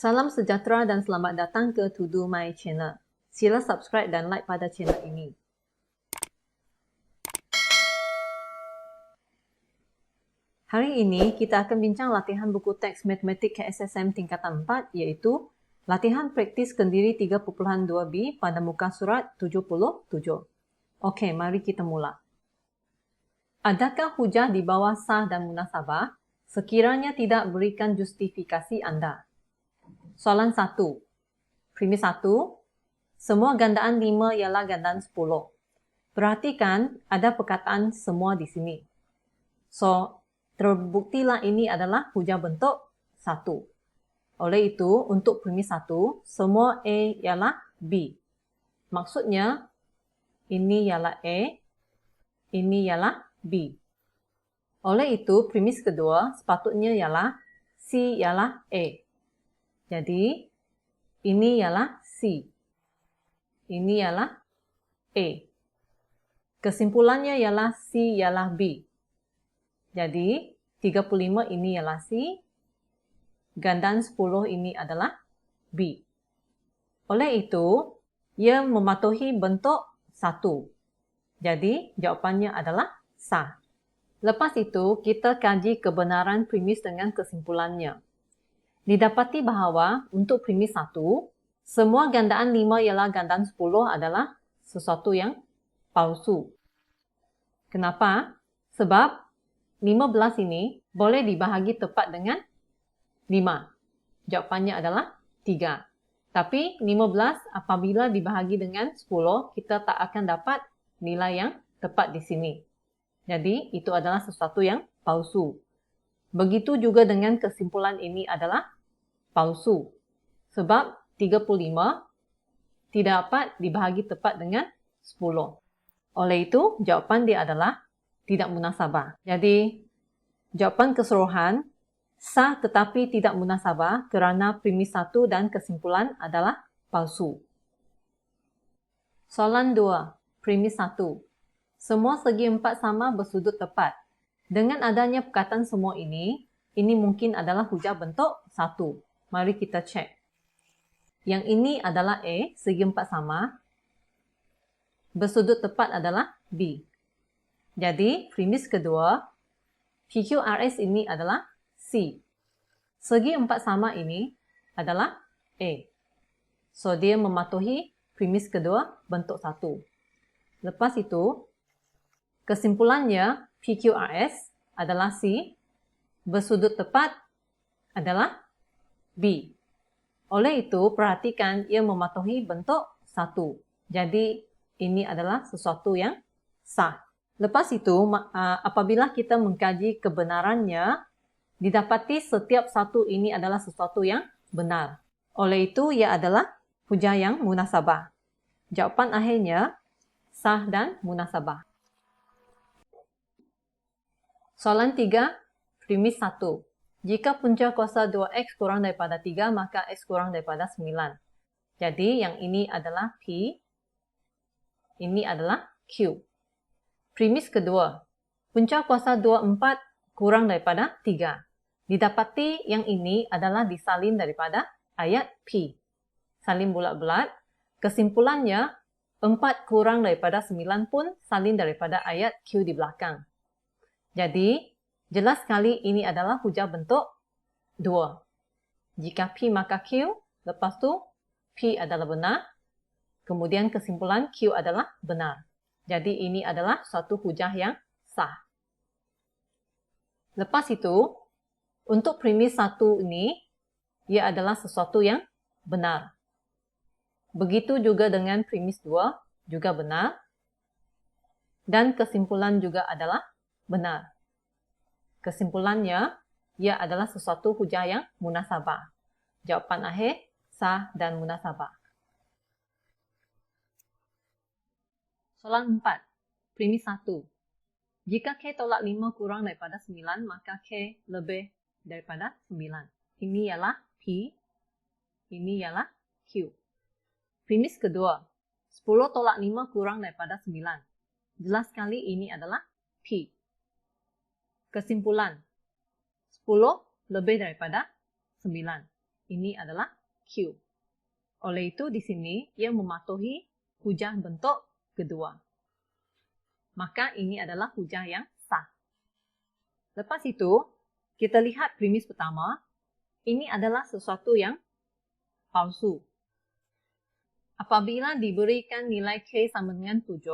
Salam sejahtera dan selamat datang ke To Do My Channel. Sila subscribe dan like pada channel ini. Hari ini kita akan bincang latihan buku teks matematik KSSM tingkatan 4 iaitu latihan praktis kendiri 3.2b pada muka surat 77. Okey, mari kita mula. Adakah hujah di bawah sah dan munasabah sekiranya tidak berikan justifikasi anda? Soalan 1. Premis 1. Semua gandaan 5 ialah gandaan 10. Perhatikan ada perkataan semua di sini. So, terbuktilah ini adalah hujah bentuk 1. Oleh itu, untuk premis 1, semua A ialah B. Maksudnya, ini ialah A, ini ialah B. Oleh itu, premis kedua sepatutnya ialah C ialah A. Jadi, ini ialah C. Ini ialah A. Kesimpulannya ialah C ialah B. Jadi, 35 ini ialah C. Gandaan 10 ini adalah B. Oleh itu, ia mematuhi bentuk 1. Jadi, jawapannya adalah sah. Lepas itu, kita kaji kebenaran premis dengan kesimpulannya. Didapati bahawa untuk premis 1, semua gandaan 5 ialah gandaan 10 adalah sesuatu yang palsu. Kenapa? Sebab 15 ini boleh dibahagi tepat dengan 5. Jawapannya adalah 3. Tapi 15 apabila dibahagi dengan 10, kita tak akan dapat nilai yang tepat di sini. Jadi, itu adalah sesuatu yang palsu. Begitu juga dengan kesimpulan ini adalah palsu. Sebab 35 tidak dapat dibahagi tepat dengan 10. Oleh itu, jawapan dia adalah tidak munasabah. Jadi, jawapan keseluruhan sah tetapi tidak munasabah kerana premis 1 dan kesimpulan adalah palsu. Soalan 2, premis 1. Semua segi 4 sama bersudut tepat. Dengan adanya perkataan semua ini mungkin adalah hujah bentuk 1. Mari kita cek. Yang ini adalah A, segi 4 sama. Bersudut tepat adalah B. Jadi, premis kedua, PQRS ini adalah C. Segi 4 sama ini adalah A. So, dia mematuhi premis kedua bentuk 1. Lepas itu, kesimpulannya PQRS adalah C. Bersudut tepat adalah B. Oleh itu, perhatikan ia mematuhi bentuk 1. Jadi, ini adalah sesuatu yang sah. Lepas itu, apabila kita mengkaji kebenarannya, didapati setiap satu ini adalah sesuatu yang benar. Oleh itu, ia adalah hujah yang munasabah. Jawapan akhirnya sah dan munasabah. Soalan 3, premis 1. Jika punca kuasa 2x kurang daripada 3, maka x kurang daripada 9. Jadi, yang ini adalah P, ini adalah Q. Premis kedua, punca kuasa 24 kurang daripada 3. Didapati yang ini adalah disalin daripada ayat P. Salin bulat-bulat. Kesimpulannya, 4 kurang daripada 9 pun salin daripada ayat Q di belakang. Jadi, jelas sekali ini adalah hujah bentuk 2. Jika P maka Q, lepas tu P adalah benar, kemudian kesimpulan Q adalah benar. Jadi ini adalah suatu hujah yang sah. Lepas itu, untuk premis 1 ini, ia adalah sesuatu yang benar. Begitu juga dengan premis 2, juga benar. Dan kesimpulan juga adalah benar. Kesimpulannya, ia adalah sesuatu hujah yang munasabah. Jawapan akhir, sah dan munasabah. Soalan 4, premis 1. Jika K tolak 5 kurang daripada 9, maka K lebih daripada 9. Ini ialah P, ini ialah Q. Premis kedua, 10 tolak 5 kurang daripada 9. Jelas sekali ini adalah P. Kesimpulan, 10 lebih daripada 9. ini adalah Q. Oleh itu, di sini ia mematuhi hujah bentuk kedua. Maka ini adalah hujah yang sah. Lepas itu, kita lihat premis pertama. Ini adalah sesuatu yang palsu. Apabila diberikan nilai K sama dengan 7,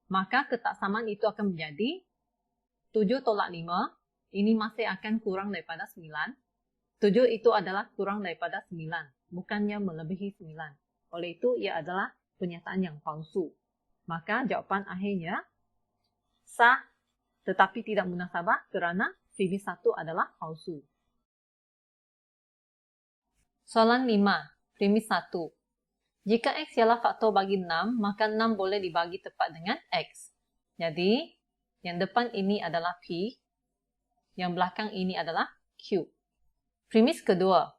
maka ketaksamaan itu akan menjadi 7 tolak 5. Ini masih akan kurang daripada 9. 7 itu adalah kurang daripada 9, bukannya melebihi 9. Oleh itu, ia adalah pernyataan yang palsu. Maka jawapan akhirnya sah tetapi tidak munasabah kerana premis 1 adalah palsu. Soalan 5, premis 1. Jika X ialah faktor bagi 6, maka 6 boleh dibagi tepat dengan X. Jadi, yang depan ini adalah P, yang belakang ini adalah Q. Premis kedua,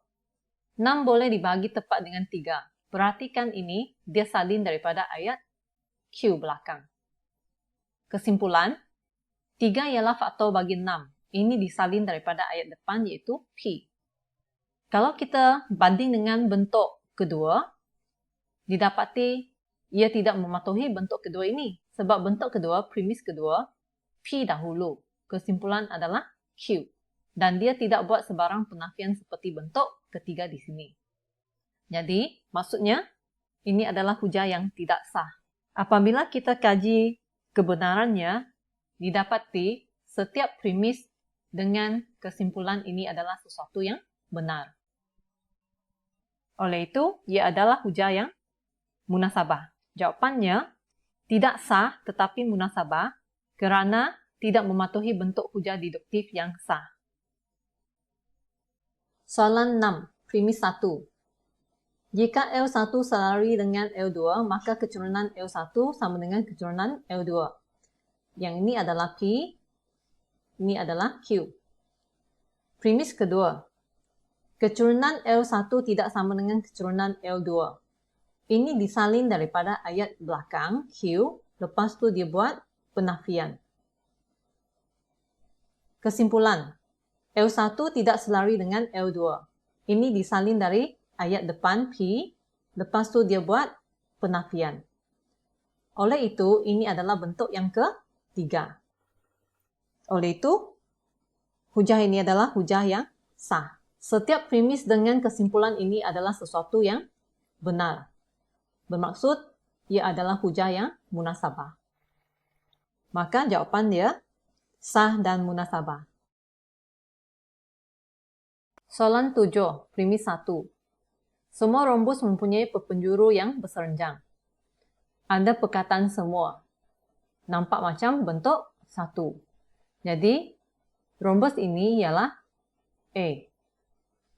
6 boleh dibagi tepat dengan 3. Perhatikan ini, dia salin daripada ayat Q belakang. Kesimpulan, 3 ialah faktor bagi 6. Ini disalin daripada ayat depan iaitu P. Kalau kita banding dengan bentuk kedua, didapati ia tidak mematuhi bentuk kedua ini. Sebab bentuk kedua, premis kedua, P dahulu. Kesimpulan adalah Q. Dan dia tidak buat sebarang penafian seperti bentuk ketiga di sini. Jadi, maksudnya, ini adalah hujah yang tidak sah. Apabila kita kaji kebenarannya, didapati setiap premis dengan kesimpulan ini adalah sesuatu yang benar. Oleh itu, ia adalah hujah yang munasabah. Jawapannya, tidak sah tetapi munasabah kerana tidak mematuhi bentuk hujah deduktif yang sah. Soalan 6, premis 1. Jika L1 selari dengan L2, maka keturunan L1 sama dengan keturunan L2. Yang ini adalah P, ini adalah Q. Premis kedua. Keturunan L1 tidak sama dengan keturunan L2. Ini disalin daripada ayat belakang Q, lepas tu dia buat penafian. Kesimpulan, L1 tidak selari dengan L2. Ini disalin dari ayat depan P, lepas tu dia buat penafian. Oleh itu, ini adalah bentuk yang ketiga. Oleh itu, hujah ini adalah hujah yang sah. Setiap premis dengan kesimpulan ini adalah sesuatu yang benar. Bermaksud, ia adalah hujah yang munasabah. Maka jawapan dia sah dan munasabah. Soalan 7, premis 1. Semua rombus mempunyai perpenjuru yang berserenjang. Ada perkataan semua. Nampak macam bentuk 1. Jadi, rombus ini ialah A.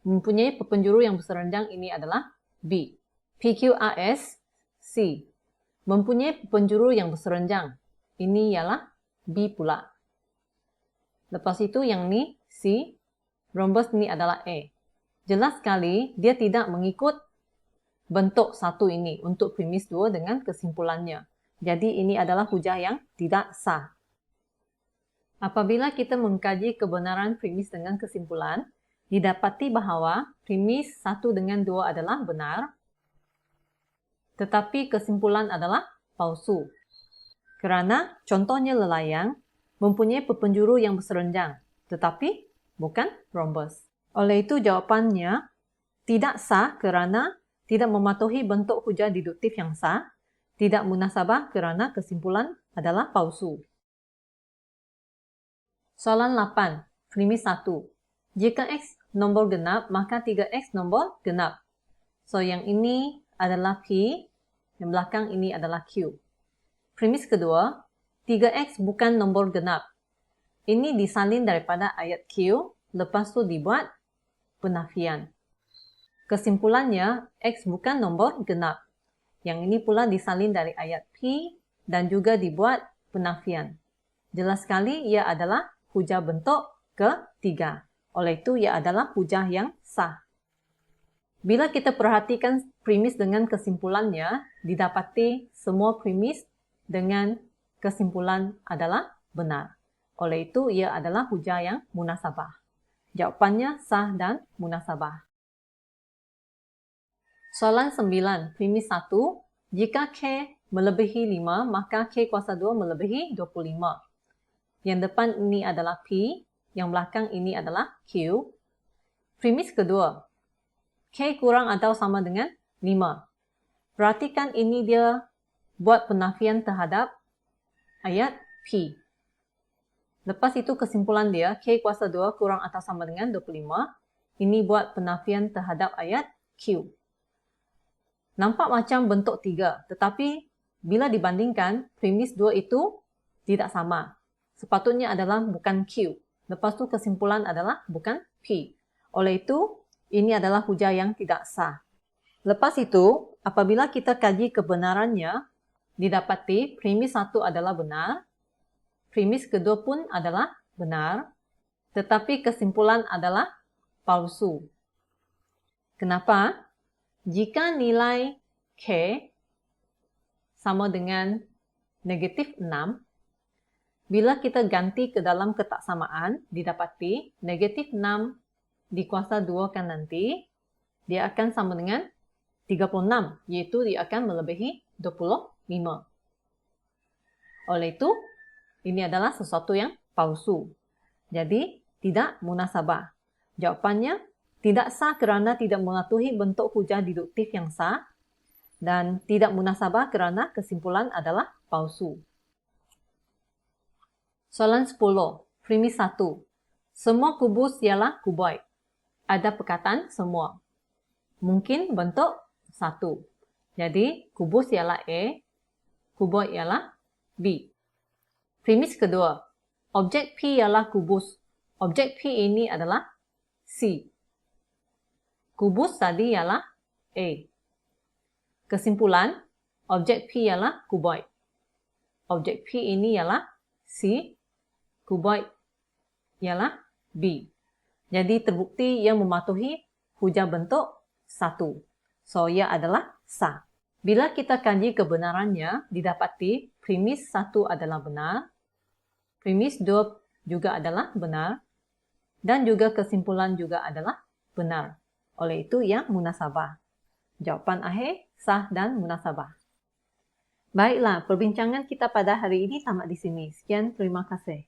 Mempunyai perpenjuru yang berserenjang ini adalah B. PQRS C. Mempunyai perpenjuru yang berserenjang. Ini ialah B pula. Lepas itu yang ni C. Rombus ini adalah A. Jelas sekali dia tidak mengikut bentuk 1 ini untuk premis 2 dengan kesimpulannya. Jadi ini adalah hujah yang tidak sah. Apabila kita mengkaji kebenaran premis dengan kesimpulan, didapati bahawa premis 1 dengan 2 adalah benar, tetapi kesimpulan adalah palsu. Kerana contohnya lelayang mempunyai perpenjuru yang berserenjang, tetapi bukan rombus. Oleh itu jawapannya tidak sah kerana tidak mematuhi bentuk hujah deduktif yang sah, tidak munasabah kerana kesimpulan adalah palsu. Soalan 8, premis 1. Jika X nombor genap, maka 3X nombor genap. So, yang ini adalah P, yang belakang ini adalah Q. Premis kedua, 3X bukan nombor genap. Ini disalin daripada ayat Q, lepas tu dibuat penafian. Kesimpulannya, X bukan nombor genap. Yang ini pula disalin dari ayat P dan juga dibuat penafian. Jelas sekali ia adalah hujah bentuk ketiga. Oleh itu, ia adalah hujah yang sah. Bila kita perhatikan premis dengan kesimpulannya, didapati semua premis dengan kesimpulan adalah benar. Oleh itu, ia adalah hujah yang munasabah. Jawapannya sah dan munasabah. Soalan 9, premis 1. Jika K melebihi 5, maka K kuasa 2 melebihi 25. Yang depan ini adalah P, yang belakang ini adalah Q. Premis kedua, K kurang atau sama dengan 5. Perhatikan ini dia buat penafian terhadap ayat P. Lepas itu kesimpulan dia, K kuasa 2 kurang atau sama dengan 25. Ini buat penafian terhadap ayat Q. Nampak macam bentuk 3, tetapi bila dibandingkan, premis 2 itu tidak sama. Sepatutnya adalah bukan Q. Lepas itu kesimpulan adalah bukan P. Oleh itu, ini adalah hujah yang tidak sah. Lepas itu, apabila kita kaji kebenarannya, didapati premis 1 adalah benar, premis kedua pun adalah benar, tetapi kesimpulan adalah palsu. Kenapa? Jika nilai K sama dengan negatif 6, bila kita ganti ke dalam ketaksamaan, didapati negatif 6 dikuasa 2 kan nanti, dia akan sama dengan 36, yaitu dia akan melebihi 25. Oleh itu, ini adalah sesuatu yang palsu. Jadi, tidak munasabah. Jawapannya, tidak sah kerana tidak mematuhi bentuk hujah deduktif yang sah, dan tidak munasabah kerana kesimpulan adalah palsu. Soalan 10, premis 1. Semua kubus ialah kuboid. Ada perkataan semua. Mungkin bentuk 1. Jadi, kubus ialah A, kuboid ialah B. Premis kedua, objek P ialah kubus. Objek P ini adalah C. Kubus tadi ialah A. Kesimpulan, objek P ialah kuboid. Objek P ini ialah C. Kuboid ialah B. Jadi terbukti yang mematuhi hujah bentuk 1. So, ia adalah sah. Bila kita kaji kebenarannya, didapati premis 1 adalah benar, premis 2 juga adalah benar, dan juga kesimpulan juga adalah benar. Oleh itu, yang munasabah. Jawapan akhir sah dan munasabah. Baiklah, perbincangan kita pada hari ini tamat di sini. Sekian, terima kasih.